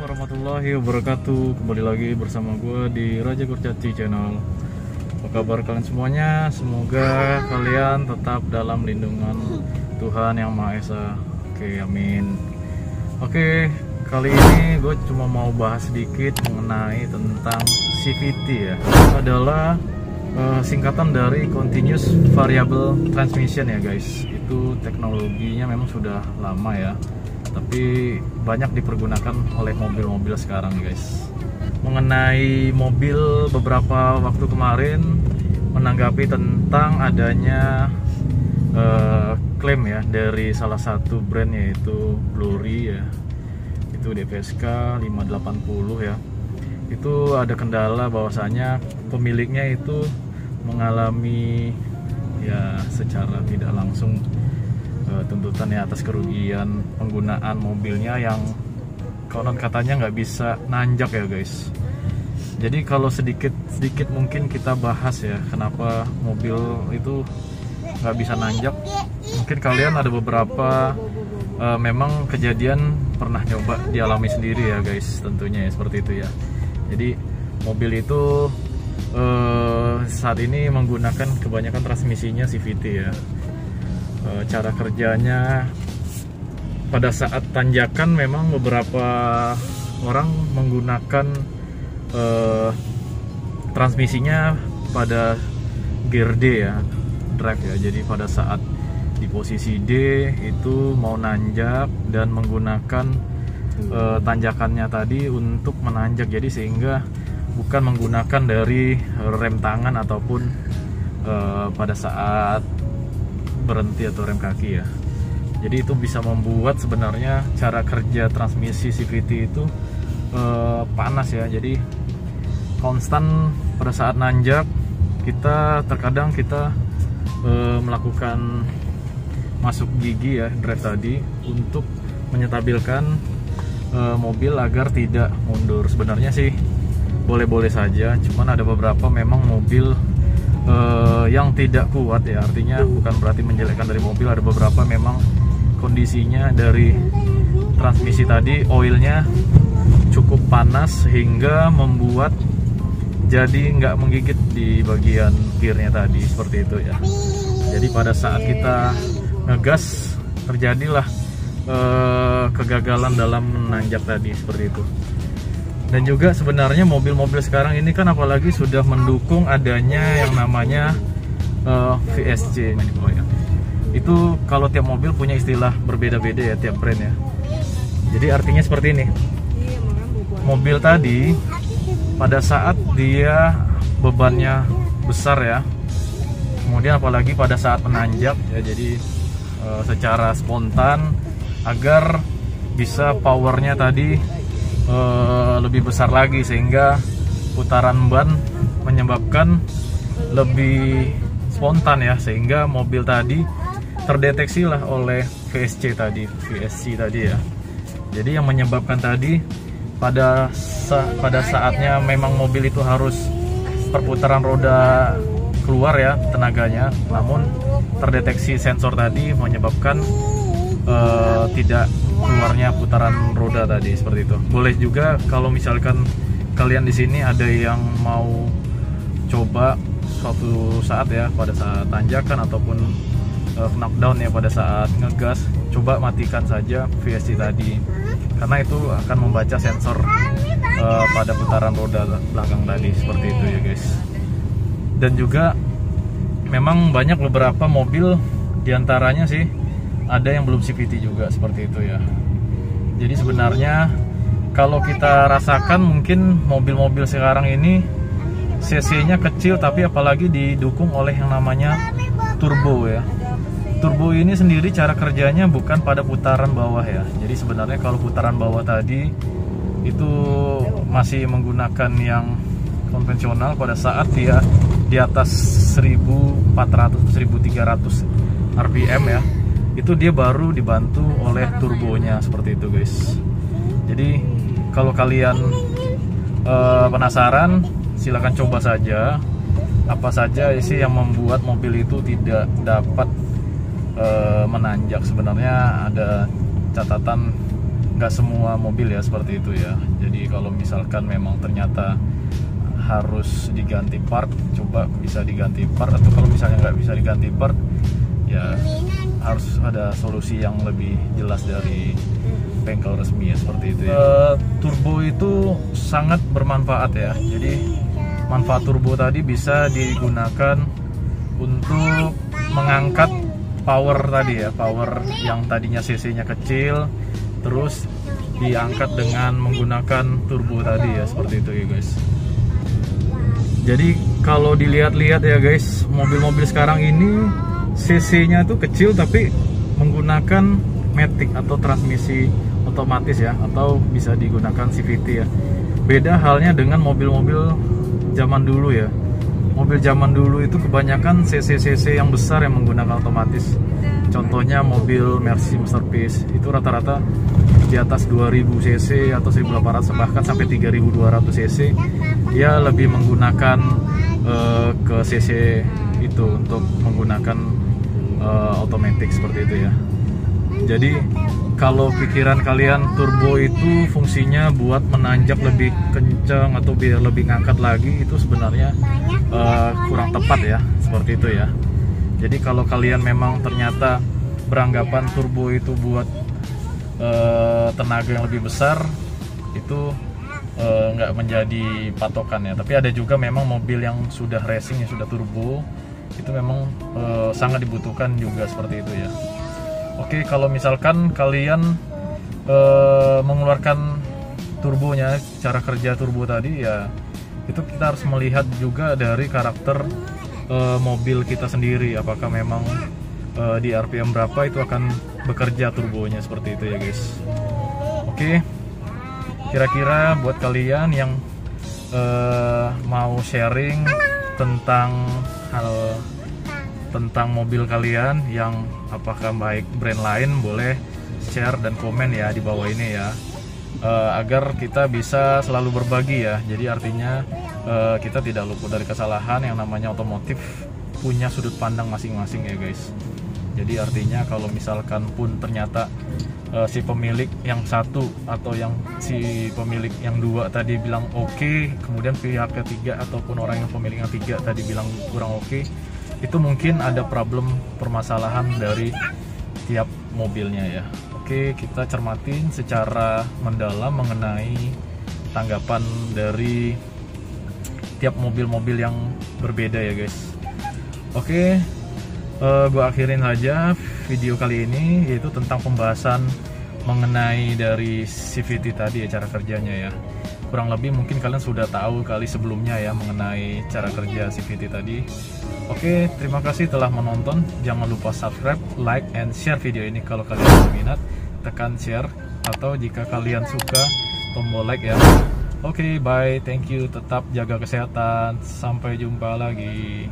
warahmatullahi wabarakatuh. Kembali lagi bersama gue di Raja Kurcaci Channel. Apa kabar kalian semuanya? Semoga kalian tetap dalam lindungan Tuhan Yang Maha Esa. Oke, amin. Oke, kali ini gue cuma mau bahas sedikit mengenai tentang CVT ya. Adalah singkatan dari Continuous Variable Transmission ya guys. Itu teknologinya memang sudah lama ya, tapi banyak dipergunakan oleh mobil-mobil sekarang guys. Mengenai mobil, beberapa waktu kemarin menanggapi tentang adanya klaim ya dari salah satu brand, yaitu Glory ya, itu DPSK 580 ya. Itu ada kendala bahwasanya pemiliknya itu mengalami ya secara tidak langsung tuntutan ya atas kerugian penggunaan mobilnya yang konon katanya nggak bisa nanjak ya guys. Jadi kalau sedikit mungkin kita bahas ya kenapa mobil itu nggak bisa nanjak. Mungkin kalian ada beberapa memang kejadian pernah coba dialami sendiri ya guys, tentunya ya seperti itu ya. Jadi mobil itu saat ini menggunakan kebanyakan transmisinya CVT ya. Cara kerjanya pada saat tanjakan memang beberapa orang menggunakan transmisinya pada gear D ya, drive ya. Jadi pada saat di posisi D itu mau nanjak dan menggunakan tanjakannya tadi untuk menanjak, jadi sehingga bukan menggunakan dari rem tangan ataupun pada saat berhenti atau rem kaki ya. Jadi itu bisa membuat sebenarnya cara kerja transmisi CVT itu panas ya. Jadi konstan pada saat nanjak terkadang kita melakukan masuk gigi ya, drive tadi, untuk menyetabilkan mobil agar tidak mundur. Sebenarnya sih boleh-boleh saja, cuman ada beberapa memang mobil yang tidak kuat ya, artinya bukan berarti menjelekkan dari mobil. Ada beberapa memang kondisinya dari transmisi tadi, oilnya cukup panas sehingga membuat jadi nggak menggigit di bagian gearnya tadi, seperti itu ya. Jadi pada saat kita ngegas terjadilah kegagalan dalam menanjak tadi, seperti itu. Dan juga sebenarnya mobil-mobil sekarang ini kan apalagi sudah mendukung adanya yang namanya VSC. Itu kalau tiap mobil punya istilah berbeda-beda ya, tiap brand ya. Jadi artinya seperti ini. Mobil tadi pada saat dia bebannya besar ya, kemudian apalagi pada saat menanjak ya, jadi secara spontan agar bisa powernya tadi lebih besar lagi, sehingga putaran ban menyebabkan lebih spontan ya, sehingga mobil tadi terdeteksi lah oleh VSC tadi ya. Jadi yang menyebabkan tadi pada saatnya memang mobil itu harus perputaran roda keluar ya tenaganya, namun terdeteksi sensor tadi menyebabkan tidak keluarnya putaran roda tadi, seperti itu. Boleh juga kalau misalkan kalian di sini ada yang mau coba suatu saat ya, pada saat tanjakan ataupun knockdown ya, pada saat ngegas, coba matikan saja VSC tadi, karena itu akan membaca sensor pada putaran roda belakang tadi, seperti itu ya guys. Dan juga memang banyak beberapa mobil, diantaranya sih ada yang belum CVT juga, seperti itu ya. Jadi sebenarnya kalau kita rasakan mungkin mobil-mobil sekarang ini cc-nya kecil, tapi apalagi didukung oleh yang namanya turbo ya. Turbo ini sendiri cara kerjanya bukan pada putaran bawah ya. Jadi sebenarnya kalau putaran bawah tadi itu masih menggunakan yang konvensional, pada saat dia di atas 1400-1300 rpm ya, itu dia baru dibantu oleh turbonya, seperti itu guys. Jadi kalau kalian penasaran, silahkan coba saja apa saja sih yang membuat mobil itu tidak dapat menanjak. Sebenarnya ada catatan nggak semua mobil ya seperti itu ya. Jadi kalau misalkan memang ternyata harus diganti part, coba bisa diganti part, atau kalau misalnya nggak bisa diganti part ya harus ada solusi yang lebih jelas dari bengkel resmi ya, seperti itu ya. Turbo itu sangat bermanfaat ya. Jadi manfaat turbo tadi bisa digunakan untuk mengangkat power tadi ya, power yang tadinya cc-nya kecil terus diangkat dengan menggunakan turbo tadi ya, seperti itu ya guys. Jadi kalau dilihat-lihat ya guys, mobil-mobil sekarang ini cc-nya tuh kecil tapi menggunakan matic atau transmisi otomatis ya, atau bisa digunakan CVT ya. Beda halnya dengan mobil-mobil zaman dulu ya. Mobil zaman dulu itu kebanyakan cc-cc yang besar yang menggunakan otomatis. Contohnya mobil Mercy Masterpiece itu rata-rata di atas 2000 cc atau 1800 bahkan sampai 3200 cc. Dia lebih menggunakan ke cc itu untuk menggunakan otomatis seperti itu ya. Jadi kalau pikiran kalian turbo itu fungsinya buat menanjak lebih kencang atau biar lebih ngangkat lagi, itu sebenarnya kurang tepat ya, seperti itu ya. Jadi kalau kalian memang ternyata beranggapan turbo itu buat tenaga yang lebih besar, itu nggak menjadi patokan ya. Tapi ada juga memang mobil yang sudah racing, yang sudah turbo, itu memang sangat dibutuhkan juga seperti itu ya. Oke, kalau misalkan kalian mengeluarkan turbonya, cara kerja turbo tadi ya, itu kita harus melihat juga dari karakter mobil kita sendiri, apakah memang di RPM berapa itu akan bekerja turbonya, seperti itu ya guys. Oke, kira-kira buat kalian yang mau sharing tentang mobil kalian yang apakah baik brand lain, boleh share dan komen ya di bawah ini ya, agar kita bisa selalu berbagi ya. Jadi artinya kita tidak luput dari kesalahan, yang namanya otomotif punya sudut pandang masing-masing ya guys. Jadi artinya kalau misalkan pun ternyata si pemilik yang satu atau yang si pemilik yang dua tadi bilang oke, kemudian pihak ketiga ataupun orang yang pemilik yang tiga tadi bilang kurang oke, itu mungkin ada problem permasalahan dari tiap mobilnya ya. Oke, kita cermatin secara mendalam mengenai tanggapan dari tiap mobil-mobil yang berbeda ya guys. Oke, gue akhirin saja video kali ini, yaitu tentang pembahasan mengenai dari CVT tadi ya, cara kerjanya ya. Kurang lebih mungkin kalian sudah tahu kali sebelumnya ya mengenai cara kerja CVT tadi. Oke, terima kasih telah menonton. Jangan lupa subscribe, like, and share video ini kalau kalian berminat. Tekan share, atau jika kalian suka tombol like ya. Oke, bye, thank you. Tetap jaga kesehatan. Sampai jumpa lagi.